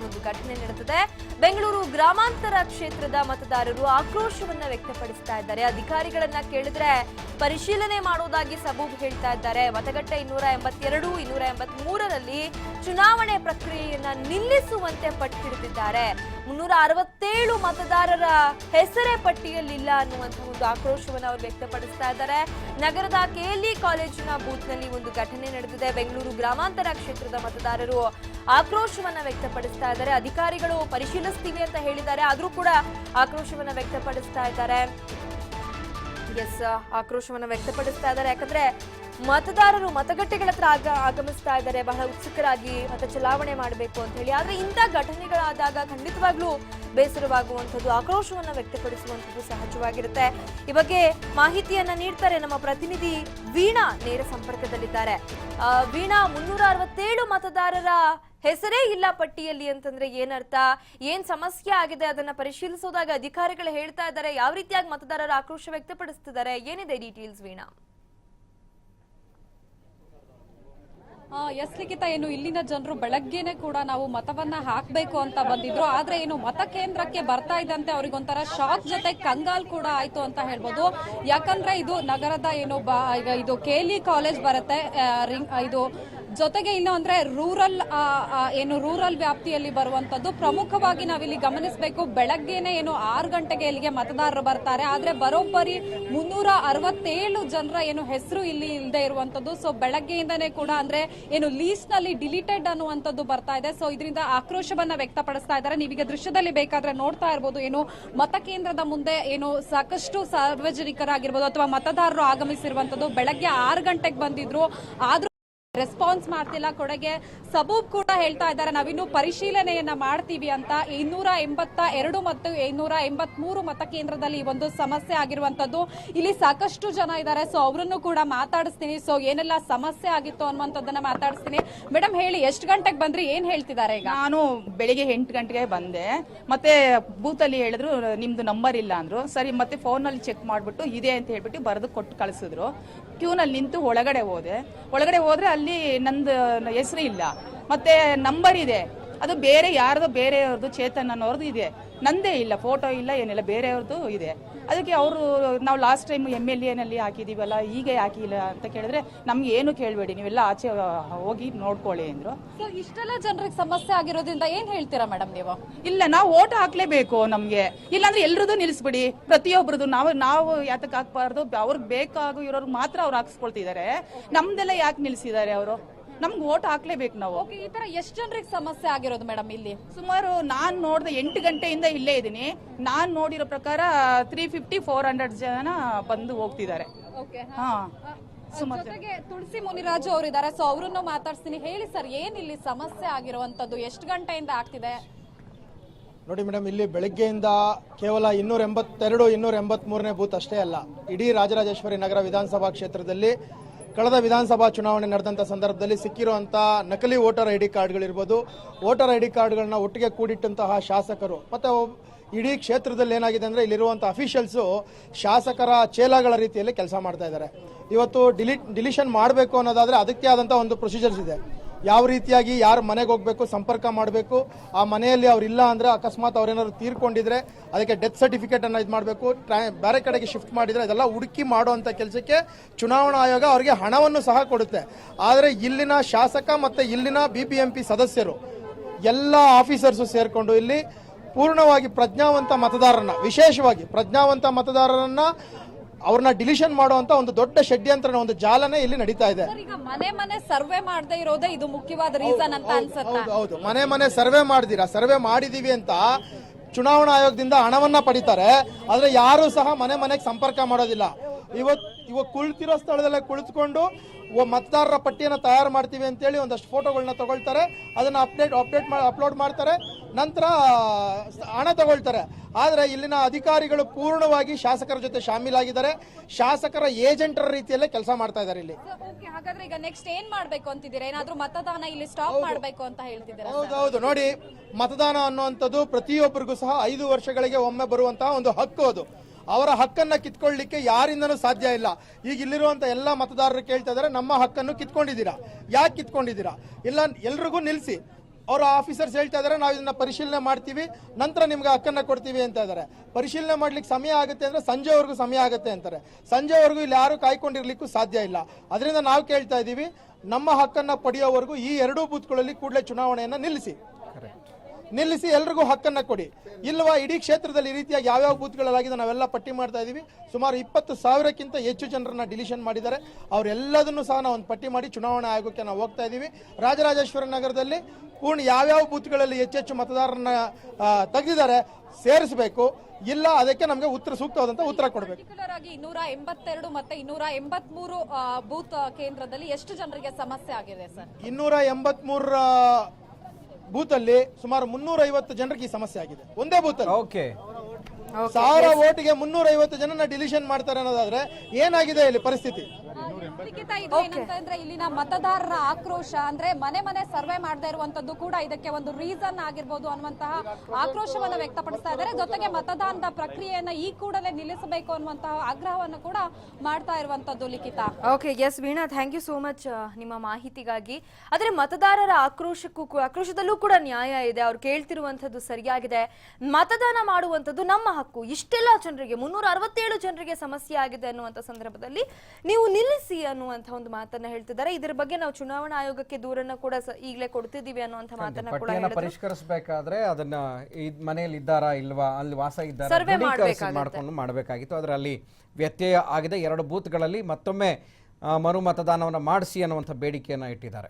ಒಂದು ಘಟನೆ ನಡೆದಿದೆ. ಬೆಂಗಳೂರು ಗ್ರಾಮಾಂತರ ಕ್ಷೇತ್ರದ ಮತದಾರರು ಆಕ್ರೋಶವನ್ನ ವ್ಯಕ್ತಪಡಿಸ್ತಾ ಇದ್ದಾರೆ. ಅಧಿಕಾರಿಗಳನ್ನ ಕೇಳಿದ್ರೆ ಪರಿಶೀಲನೆ ಮಾಡುವುದಾಗಿ ಸಬೂಬ್ ಹೇಳ್ತಾ ಇದ್ದಾರೆ. ಮತಗಟ್ಟೆ 282, 283ರಲ್ಲಿ ಚುನಾವಣೆ ಪ್ರಕ್ರಿಯೆಯನ್ನ ನಿಲ್ಲಿಸುವಂತೆ ಪಟ್ಟಿಡಿದಿದ್ದಾರೆ. 367 ಮತದಾರರ ಹೆಸರೇ ಪಟ್ಟಿಯಲ್ಲಿಲ್ಲ ಅನ್ನುವಂತಹ ಒಂದು ಆಕ್ರೋಶವನ್ನು ಅವರು ವ್ಯಕ್ತಪಡಿಸ್ತಾ ಇದ್ದಾರೆ. ನಗರದ ಕೆಎಲ್ಇ ಕಾಲೇಜಿನ ಬೂತ್ನಲ್ಲಿ ಒಂದು ಘಟನೆ ನಡೆದಿದೆ. ಬೆಂಗಳೂರು ಗ್ರಾಮಾಂತರ ಕ್ಷೇತ್ರದ ಮತದಾರರು ಆಕ್ರೋಶವನ್ನ ವ್ಯಕ್ತಪಡಿಸ್ತಾ ಇದ್ದಾರೆ. ಅಧಿಕಾರಿಗಳು ಪರಿಶೀಲಿಸ್ತೀವಿ ಅಂತ ಹೇಳಿದ್ದಾರೆ, ಆದ್ರೂ ಕೂಡ ಆಕ್ರೋಶವನ್ನ ವ್ಯಕ್ತಪಡಿಸ್ತಾ ಇದ್ದಾರೆ. ಆಕ್ರೋಶವನ್ನ ವ್ಯಕ್ತಪಡಿಸ್ತಾ ಇದ್ದಾರೆ. ಯಾಕಂದ್ರೆ ಮತದಾರರು ಮತಗಟ್ಟೆಗಳ ಹತ್ರ ಆಗಮಿಸ್ತಾ ಇದ್ದಾರೆ ಬಹಳ ಉತ್ಸುಕರಾಗಿ ಮತ ಚಲಾವಣೆ ಮಾಡಬೇಕು ಅಂತ ಹೇಳಿ. ಆದ್ರೆ ಇಂಥ ಘಟನೆಗಳಾದಾಗ ಖಂಡಿತವಾಗ್ಲೂ ಬೇಸರವಾಗುವಂಥದ್ದು, ಆಕ್ರೋಶವನ್ನ ವ್ಯಕ್ತಪಡಿಸುವಂಥದ್ದು ಸಹಜವಾಗಿರುತ್ತೆ. ಈ ಬಗ್ಗೆ ಮಾಹಿತಿಯನ್ನ ನೀಡ್ತಾರೆ ನಮ್ಮ ಪ್ರತಿನಿಧಿ ವೀಣಾ, ನೇರ ಸಂಪರ್ಕದಲ್ಲಿದ್ದಾರೆ. ವೀಣಾ, 367 ಮತದಾರರ ಹೆಸರೇ ಇಲ್ಲ ಪಟ್ಟಿಯಲ್ಲಿ ಅಂತಂದ್ರೆ ಏನರ್ಥ, ಏನ್ ಸಮಸ್ಯೆ ಆಗಿದೆ ಅದನ್ನ ಪರಿಶೀಲಿಸೋದಾಗ ಅಧಿಕಾರಿಗಳು ಹೇಳ್ತಾ ಇದ್ದಾರೆ, ಯಾವ ರೀತಿಯಾಗಿ ಮತದಾರರ ಆಕ್ರೋಶ ವ್ಯಕ್ತಪಡಿಸ್ತಿದ್ದಾರೆ, ಏನಿದೆ ಡೀಟೇಲ್ಸ್ ವೀಣಾ? ಎಸ್ ಲಿಖಿತ, ಏನು ಇಲ್ಲಿನ ಜನರು ಬೆಳಗ್ಗೆನೆ ಕೂಡ ನಾವು ಮತವನ್ನ ಹಾಕಬೇಕು ಅಂತ ಬಂದಿದ್ರು. ಆದ್ರೆ ಏನು ಮತ ಕೇಂದ್ರಕ್ಕೆ ಬರ್ತಾ ಇದ್ದಂತೆ ಅವ್ರಿಗೊಂಥರ ಶಾಕ್ ಜೊತೆ ಕಂಗಾಲ್ ಕೂಡ ಆಯ್ತು ಅಂತ ಹೇಳ್ಬೋದು. ಯಾಕಂದ್ರೆ ಇದು ನಗರದ ಏನು ಈಗ ಇದು ಕೆಎಲ್ಇ ಕಾಲೇಜ್ ಬರುತ್ತೆ, ಇದು ಜೊತೆಗೆ ಇನ್ನು ಅಂದ್ರೆ ರೂರಲ್ ವ್ಯಾಪ್ತಿಯಲ್ಲಿ ಬರುವಂತದ್ದು. ಪ್ರಮುಖವಾಗಿ ನಾವಿಲ್ಲಿ ಗಮನಿಸಬೇಕು, ಬೆಳಗ್ಗೆನೆ ಏನು 6 ಗಂಟೆಗೆ ಇಲ್ಲಿಗೆ ಮತದಾರರು ಬರ್ತಾರೆ. ಆದ್ರೆ ಬರೋಬ್ಬರಿ 367 ಜನರ ಏನು ಹೆಸರು ಇಲ್ಲಿ ಇಲ್ಲದೆ ಇರುವಂತದ್ದು. ಸೊ ಬೆಳಗ್ಗೆಯಿಂದನೇ ಕೂಡ ಅಂದ್ರೆ ಏನು ಲೀಸ್ಟ್ ನಲ್ಲಿ ಡಿಲೀಟೆಡ್ ಅನ್ನುವಂಥದ್ದು ಬರ್ತಾ ಇದೆ. ಸೊ ಇದರಿಂದ ಆಕ್ರೋಶವನ್ನ ವ್ಯಕ್ತಪಡಿಸ್ತಾ ಇದ್ದಾರೆ. ನೀವೀಗ ದೃಶ್ಯದಲ್ಲಿ ಬೇಕಾದ್ರೆ ನೋಡ್ತಾ ಇರಬಹುದು, ಏನು ಮತಕೇಂದ್ರದ ಮುಂದೆ ಏನು ಸಾಕಷ್ಟು ಸಾರ್ವಜನಿಕರಾಗಿರ್ಬೋದು ಅಥವಾ ಮತದಾರರು ಆಗಮಿಸಿರುವಂತದ್ದು. ಬೆಳಗ್ಗೆ 6 ಗಂಟೆಗೆ ಬಂದಿದ್ರು, ಆದ್ರೂ ರೆಸ್ಪಾನ್ಸ್ ಮಾಡ್ತಿಲ್ಲ. ಕೊಡಗೆ ಸಬೂಬ್ ಕೂಡ ಹೇಳ್ತಾ ಇದ್ದಾರೆ, ನಾವಿನ್ನು ಪರಿಶೀಲನೆಯನ್ನ ಮಾಡ್ತೀವಿ ಅಂತ. 282 ಮತ್ತು 283 ಮತಕೇಂದ್ರದಲ್ಲಿ ಒಂದು ಸಮಸ್ಯೆ ಆಗಿರುವಂತದ್ದು. ಇಲ್ಲಿ ಸಾಕಷ್ಟು ಜನ ಇದ್ದಾರೆ, ಸೊ ಅವರನ್ನು ಕೂಡ ಮಾತಾಡಿಸ್ತೀನಿ. ಸೊ ಏನೆಲ್ಲ ಸಮಸ್ಯೆ ಆಗಿತ್ತು ಅನ್ನುವಂಥದ್ದನ್ನ ಮಾತಾಡಿಸ್ತೀನಿ. ಮೇಡಮ್ ಹೇಳಿ, ಎಷ್ಟು ಗಂಟೆಗೆ ಬಂದ್ರಿ, ಏನ್ ಹೇಳ್ತಿದ್ದಾರೆ ಈಗ? ನಾನು ಬೆಳಿಗ್ಗೆ 8 ಗಂಟೆಗೆ ಬಂದೆ. ಮತ್ತೆ ಬೂತ್ ಅಲ್ಲಿ ಹೇಳಿದ್ರು ನಿಮ್ದು ನಂಬರ್ ಇಲ್ಲ ಅಂದ್ರು. ಸರಿ, ಮತ್ತೆ ಫೋನ್ ಅಲ್ಲಿ ಚೆಕ್ ಮಾಡ್ಬಿಟ್ಟು ಇದೆ ಅಂತ ಹೇಳ್ಬಿಟ್ಟು ಬರೆದು ಕೊಟ್ಟು ಕಳಿಸಿದ್ರು. ಕ್ಯೂನಲ್ಲಿ ನಿಂತು ಒಳಗಡೆ ಹೋದ್ರೆ ಅಲ್ಲಿ ನಂದು ಹೆಸರು ಇಲ್ಲ, ಮತ್ತೆ ನಂಬರ್ ಇದೆ, ಅದು ಬೇರೆ ಬೇರೆಯವ್ರದ್ದು ಚೇತನ್ ಅನ್ನೋರ್ದು ಇದೆ, ನಂದೇ ಇಲ್ಲ, ಫೋಟೋ ಇಲ್ಲ, ಏನಿಲ್ಲ, ಬೇರೆಯವ್ರದ್ದು ಇದೆ. ಅದಕ್ಕೆ ಅವರು ನಾವು ಲಾಸ್ಟ್ ಟೈಮ್ MLA ನಲ್ಲಿ ಹಾಕಿದೀವಲ್ಲ, ಈಗ ಹಾಕಿಲ್ಲ ಅಂತ ಕೇಳಿದ್ರೆ ನಮ್ಗೆ ಏನು ಕೇಳಬೇಡಿ, ನೀವೆಲ್ಲ ಆಚೆ ಹೋಗಿ ನೋಡ್ಕೊಳ್ಳಿ ಅಂದ್ರು. ಇಷ್ಟೆಲ್ಲ ಜನರಿಗೆ ಸಮಸ್ಯೆ ಆಗಿರೋದ್ರಿಂದ ಏನ್ ಹೇಳ್ತೀರಾ ಮೇಡಮ್ ನೀವು? ಇಲ್ಲ, ನಾವು ಓಟ್ ಹಾಕ್ಲೇಬೇಕು ನಮ್ಗೆ, ಇಲ್ಲಾಂದ್ರೆ ಎಲ್ರದ್ದು ನಿಲ್ಲಿಸ್ಬಿಡಿ, ಪ್ರತಿಯೊಬ್ಬರದು ನಾವು ಯಾತಕ್ಕೆ ಹಾಕ್ಬಾರ್ದು, ಅವ್ರಿಗೆ ಬೇಕಾಗೋ ಇರೋರ್ಗೆ ಮಾತ್ರ ಅವ್ರು ಹಾಕ್ಸ್ಕೊಳ್ತಿದ್ದಾರೆ, ನಮ್ದೆಲ್ಲ ಯಾಕೆ ನಿಲ್ಸಿದ್ದಾರೆ ಅವರು? ನಮ್ಗೆ ಓಟ್ ಹಾಕ್ಲೇಬೇಕು ನಾವು. ಈ ತರ ಎಷ್ಟು ಜನರಿಗೆ ಸಮಸ್ಯೆ ಆಗಿರೋದು ಮೇಡಮ್ ಇಲ್ಲಿ? ಸುಮಾರು ನಾನ್ ನೋಡಿದೆ 8 ಗಂಟೆಯಿಂದ ಇಲ್ಲೇ ಇದೀನಿ. ನಾನ್ ನೋಡಿರೋ ಪ್ರಕಾರ 350-400 ಜನ ಬಂದು ಹೋಗ್ತಿದ್ದಾರೆ. ಜೊತೆಗೆ ತುಳಸಿ ಮುನಿರಾಜು ಅವರಿದ್ದಾರೆ, ಸೊ ಅವರನ್ನು ಮಾತಾಡ್ತೀನಿ. ಹೇಳಿ ಸರ್, ಏನ್ ಇಲ್ಲಿ ಸಮಸ್ಯೆ ಆಗಿರುವಂತದ್ದು, ಎಷ್ಟು ಗಂಟೆಯಿಂದ ಆಗ್ತಿದೆ? ನೋಡಿ ಮೇಡಮ್, ಇಲ್ಲಿ ಬೆಳಗ್ಗೆಯಿಂದ ಕೇವಲ 282, 283ನೇ ಬೂತ್ ಅಷ್ಟೇ ಅಲ್ಲ, ಇಡೀ ರಾಜರಾಜೇಶ್ವರಿ ನಗರ ವಿಧಾನಸಭಾ ಕ್ಷೇತ್ರದಲ್ಲಿ ಕಳೆದ ವಿಧಾನಸಭಾ ಚುನಾವಣೆ ನಡೆದಂಥ ಸಂದರ್ಭದಲ್ಲಿ ಸಿಕ್ಕಿರುವಂಥ ನಕಲಿ ವೋಟರ್ ID ಕಾರ್ಡ್ಗಳಿರ್ಬೋದು, ವೋಟರ್ ID ಕಾರ್ಡ್ಗಳನ್ನ ಒಟ್ಟಿಗೆ ಕೂಡಿಟ್ಟಂತಹ ಶಾಸಕರು, ಮತ್ತು ಇಡೀ ಕ್ಷೇತ್ರದಲ್ಲಿ ಏನಾಗಿದೆ ಅಂದರೆ ಇಲ್ಲಿರುವಂಥ ಅಫಿಷಿಯಲ್ಸು ಶಾಸಕರ ಚೇಲಾಗಳ ರೀತಿಯಲ್ಲಿ ಕೆಲಸ ಮಾಡ್ತಾ ಇದ್ದಾರೆ. ಇವತ್ತು ಡಿಲಿಷನ್ ಮಾಡಬೇಕು ಅನ್ನೋದಾದರೆ ಅದಕ್ಕೆ ಆದಂಥ ಒಂದು ಪ್ರೊಸೀಜರ್ಸ್ ಇದೆ. ಯಾವ ರೀತಿಯಾಗಿ ಯಾರು ಮನೆಗೆ ಹೋಗಬೇಕು, ಸಂಪರ್ಕ ಮಾಡಬೇಕು, ಆ ಮನೆಯಲ್ಲಿ ಅವ್ರಿಲ್ಲ ಅಂದರೆ ಅಕಸ್ಮಾತ್ ಅವ್ರೇನಾದ್ರು ತೀರ್ಕೊಂಡಿದ್ರೆ ಅದಕ್ಕೆ ಡೆತ್ ಸರ್ಟಿಫಿಕೇಟನ್ನು ಇದು ಮಾಡಬೇಕು, ಬೇರೆ ಕಡೆಗೆ ಶಿಫ್ಟ್ ಮಾಡಿದರೆ ಅದೆಲ್ಲ ಹುಡುಕಿ ಮಾಡುವಂಥ ಕೆಲಸಕ್ಕೆ ಚುನಾವಣಾ ಆಯೋಗ ಅವರಿಗೆ ಹಣವನ್ನು ಸಹ ಕೊಡುತ್ತೆ. ಆದರೆ ಇಲ್ಲಿನ ಶಾಸಕ ಮತ್ತು ಇಲ್ಲಿನ BBMP ಸದಸ್ಯರು ಎಲ್ಲ ಆಫೀಸರ್ಸು ಸೇರಿಕೊಂಡು ಇಲ್ಲಿ ಪೂರ್ಣವಾಗಿ ಪ್ರಜ್ಞಾವಂತ ಮತದಾರರನ್ನ, ವಿಶೇಷವಾಗಿ ಪ್ರಜ್ಞಾವಂತ ಮತದಾರರನ್ನ ಅವ್ರನ್ನ ಡಿಲಿಷನ್ ಮಾಡುವಂತ ಒಂದು ದೊಡ್ಡ ಷಡ್ಯಂತ್ರ, ಒಂದು ಜಾಲನೆ ಇಲ್ಲಿ ನಡೀತಾ ಇದೆ. ಈಗ ಮನೆ ಸರ್ವೆ ಮಾಡದೇ ಇರೋದೇ ಇದು ಮುಖ್ಯವಾದ ರೀಸನ್ ಅಂತ ಅನ್ಸುತ್ತೆ. ಹೌದು, ಮನೆ ಸರ್ವೆ ಮಾಡಿದೀವಿ ಅಂತ ಚುನಾವಣಾ ಆಯೋಗದಿಂದ ಹಣವನ್ನ ಪಡಿತಾರೆ, ಆದ್ರೆ ಯಾರು ಸಹ ಮನೆಗೆ ಸಂಪರ್ಕ ಮಾಡೋದಿಲ್ಲ. ಇವಾಗ ಕುಳಿತಿರೋ ಸ್ಥಳದಲ್ಲೇ ಕುಳಿತುಕೊಂಡು ಮತದಾರರ ಪಟ್ಟಿಯನ್ನು ತಯಾರು ಮಾಡ್ತೀವಿ ಅಂತೇಳಿ ಒಂದಷ್ಟು ಫೋಟೋಗಳನ್ನ ತಗೊಳ್ತಾರೆ, ಅದನ್ನ ಅಪ್ಲೋಡ್ ಮಾಡ್ತಾರೆ, ನಂತರ ಹಣ ತಗೊಳ್ತಾರೆ. ಆದರೆ ಇಲ್ಲಿನ ಅಧಿಕಾರಿಗಳು ಪೂರ್ಣವಾಗಿ ಶಾಸಕರ ಜೊತೆ ಶಾಮೀಲಾಗಿದ್ದಾರೆ, ಶಾಸಕರ ಏಜೆಂಟರ ರೀತಿಯಲ್ಲೇ ಕೆಲಸ ಮಾಡ್ತಾ ಇದ್ದಾರೆ ಇಲ್ಲಿ. ಹಾಗಾದ್ರೆ ಈಗ ನೆಕ್ಸ್ಟ್ ಏನ್ ಮಾಡ್ಬೇಕು ಅಂತಿದ್ದೀರಾ? ಏನಾದ್ರೂ ಮತದಾನ ಇಲ್ಲಿ ಸ್ಟಾಪ್ ಮಾಡಬೇಕು ಅಂತ ಹೇಳ್ತಿದ್ದೀರಾ? ಹೌದು, ನೋಡಿ, ಮತದಾನ ಅನ್ನುವಂಥದ್ದು ಪ್ರತಿಯೊಬ್ಬರಿಗೂ ಸಹ 5 ವರ್ಷಗಳಿಗೆ ಒಮ್ಮೆ ಬರುವಂತಹ ಒಂದು ಹಕ್ಕು. ಅದು ಅವರ ಹಕ್ಕನ್ನ ಕಿತ್ಕೊಳ್ಳಿಕ್ಕೆ ಯಾರಿಂದನೂ ಸಾಧ್ಯ ಇಲ್ಲ. ಈಗ ಇಲ್ಲಿರುವಂತ ಎಲ್ಲ ಮತದಾರರು ಕೇಳ್ತಾ ಇದ್ದಾರೆ, ನಮ್ಮ ಹಕ್ಕನ್ನು ಕಿತ್ಕೊಂಡಿದ್ದೀರಾ, ಯಾಕೆ ಕಿತ್ಕೊಂಡಿದ್ದೀರಾ? ಇಲ್ಲ, ಎಲ್ರಿಗೂ ನಿಲ್ಲಿಸಿ, ಅವರ ಆಫೀಸರ್ಸ್ ಹೇಳ್ತಾ ಇದ್ದಾರೆ ನಾವು ಇದನ್ನ ಪರಿಶೀಲನೆ ಮಾಡ್ತೀವಿ, ನಂತರ ನಿಮ್ಗೆ ಹಕ್ಕನ್ನ ಕೊಡ್ತೀವಿ ಅಂತ ಇದ್ದಾರೆ. ಪರಿಶೀಲನೆ ಮಾಡ್ಲಿಕ್ಕೆ ಸಮಯ ಆಗುತ್ತೆ ಅಂದ್ರೆ ಸಂಜೆವರೆಗೂ ಸಮಯ ಆಗುತ್ತೆ ಅಂತಾರೆ. ಸಂಜೆವರೆಗೂ ಇಲ್ಲಿ ಯಾರು ಕಾಯ್ಕೊಂಡಿರ್ಲಿಕ್ಕೂ ಸಾಧ್ಯ ಇಲ್ಲ. ಅದರಿಂದ ನಾವು ಕೇಳ್ತಾ ಇದ್ದೀವಿ, ನಮ್ಮ ಹಕ್ಕನ್ನ ಪಡೆಯೋವರೆಗೂ ಈ ಎರಡೂ ಬೂತ್ಗಳಲ್ಲಿ ಕೂಡಲೇ ಚುನಾವಣೆಯನ್ನ ನಿಲ್ಲಿಸಿ ಎಲ್ರಿಗೂ ಹಕ್ಕನ್ನ ಕೊಡಿ. ಇಲ್ವಾ ಇಡೀ ಕ್ಷೇತ್ರದಲ್ಲಿ ಈ ರೀತಿಯಾಗಿ ಯಾವ್ಯಾವ ಬೂತ್ಗಳಾಗಿದೆ ನಾವೆಲ್ಲ ಪಟ್ಟಿ ಮಾಡ್ತಾ ಇದೀವಿ. ಸುಮಾರು 20,000ಕ್ಕಿಂತ ಹೆಚ್ಚು ಜನರನ್ನ ಡಿಲಿಷನ್ ಮಾಡಿದ್ದಾರೆ. ಅವರೆಲ್ಲದನ್ನು ಸಹ ನಾವು ಒಂದು ಪಟ್ಟಿ ಮಾಡಿ ಚುನಾವಣಾ ಆಯೋಗಕ್ಕೆ ನಾವು ಹೋಗ್ತಾ ಇದೀವಿ. ರಾಜರಾಜೇಶ್ವರಿ ನಗರದಲ್ಲಿ ಪೂರ್ಣ ಯಾವ್ಯಾವ ಬೂತ್ಗಳಲ್ಲಿ ಹೆಚ್ಚೆಚ್ಚು ಮತದಾರರನ್ನ ತೆಗೆದಿದ್ದಾರೆ ಸೇರಿಸಬೇಕು, ಇಲ್ಲ ಅದಕ್ಕೆ ನಮಗೆ ಸೂಕ್ತವಾದಂತ ಉತ್ತರ ಕೊಡಬೇಕು. ಪರ್ಟಿಕ್ಯುಲರ್ ಆಗಿ 282 ಮತ್ತೆ 283 ಬೂತ್ ಕೇಂದ್ರದಲ್ಲಿ ಎಷ್ಟು ಜನರಿಗೆ ಸಮಸ್ಯೆ ಆಗಿದೆ ಸರ್? 283 ಬೂತ್ ಅಲ್ಲಿ ಸುಮಾರು 350 ಜನರಿಗೆ ಈ ಸಮಸ್ಯೆ ಆಗಿದೆ ಒಂದೇ ಬೂತ್ ಅಲ್ಲಿ. ಓಕೆ 1000 ವೋಟಿಗೆ 350 ಜನನ ಡಿಲಿಷನ್ ಮಾಡ್ತಾರೆ ಅನ್ನೋದಾದ್ರೆ ಏನಾಗಿದೆ ಇಲ್ಲಿ ಪರಿಸ್ಥಿತಿ? ಲಿಖಿತ, ಇದು ಏನಂತಂದ್ರೆ ಇಲ್ಲಿನ ಮತದಾರರ ಆಕ್ರೋಶ, ಅಂದ್ರೆ ಮನೆ ಮನೆ ಸರ್ವೆ ಮಾಡದೇ ಇರುವಂತದ್ದು ಕೂಡ ಇದಕ್ಕೆ ಒಂದು ರೀಸನ್ ಆಗಿರ್ಬೋದು ಅನ್ನುವಂತಹ ಆಕ್ರೋಶವನ್ನ ವ್ಯಕ್ತಪಡಿಸ್ತಾ ಇದ್ದಾರೆ. ಜೊತೆಗೆ ಮತದಾನದ ಪ್ರಕ್ರಿಯೆಯನ್ನ ಈ ಕೂಡಲೇ ನಿಲ್ಲಿಸಬೇಕು ಅನ್ನುವಂತಹ ಆಗ್ರಹವನ್ನು ಕೂಡ ಮಾಡ್ತಾ ಇರುವಂತದ್ದು. Likhita, okay, yes Veena, thank you so much ನಿಮ್ಮ ಮಾಹಿತಿಗಾಗಿ. ಆದ್ರೆ ಮತದಾರರ ಆಕ್ರೋಶದಲ್ಲೂ ಕೂಡ ನ್ಯಾಯ ಇದೆ. ಅವ್ರು ಕೇಳ್ತಿರುವಂತದ್ದು ಸರಿಯಾಗಿದೆ. ಮತದಾನ ಮಾಡುವಂತದ್ದು ನಮ್ಮ ಹಕ್ಕು. ಇಷ್ಟೆಲ್ಲ ಜನರಿಗೆ 367 ಜನರಿಗೆ ಸಮಸ್ಯೆ ಆಗಿದೆ ಅನ್ನುವಂತ ಸಂದರ್ಭದಲ್ಲಿ ನೀವು ನಿಲ್ಲಿಸಿ ಅನ್ನುವಂತ ಒಂದು ಮಾತನ್ನ ಹೇಳ್ತಿದ್ದಾರೆ. ಇದರ ಬಗ್ಗೆ ನಾವು ಚುನಾವಣಾ ಆಯೋಗಕ್ಕೆ ದೂರನ್ನ ಕೂಡ ಈಗಲೇ ಕೊಡ್ತಿದ್ದೀವಿ ಅನ್ನುವಂತ ಮಾತನ್ನ ಕೂಡ ಪಟ್ಟಿಯನ್ನ ಪರಿಷ್ಕರಿಸಬೇಕಾದ್ರೆ ಅದನ್ನ ಮನೆಯಲ್ಲಿ ಇದ್ದಾರಾ ಇಲ್ವಾ, ಅಲ್ಲಿ ವಾಸ ಇದ್ದಾರಾ ಸರ್ವೆ ಮಾಡ್ಕೊಂಡು ಮಾಡಬೇಕಾಗಿತ್ತು. ಆದ್ರೆ ಅಲ್ಲಿ ವ್ಯತ್ಯಯ ಆಗಿದೆ. 2 ಬೂತ್ಗಳಲ್ಲಿ ಮತ್ತೊಮ್ಮೆ ಮರು ಮತದಾನವನ್ನು ಮಾಡಿಸಿ ಅನ್ನುವಂಥ ಬೇಡಿಕೆಯನ್ನು ಇಟ್ಟಿದ್ದಾರೆ.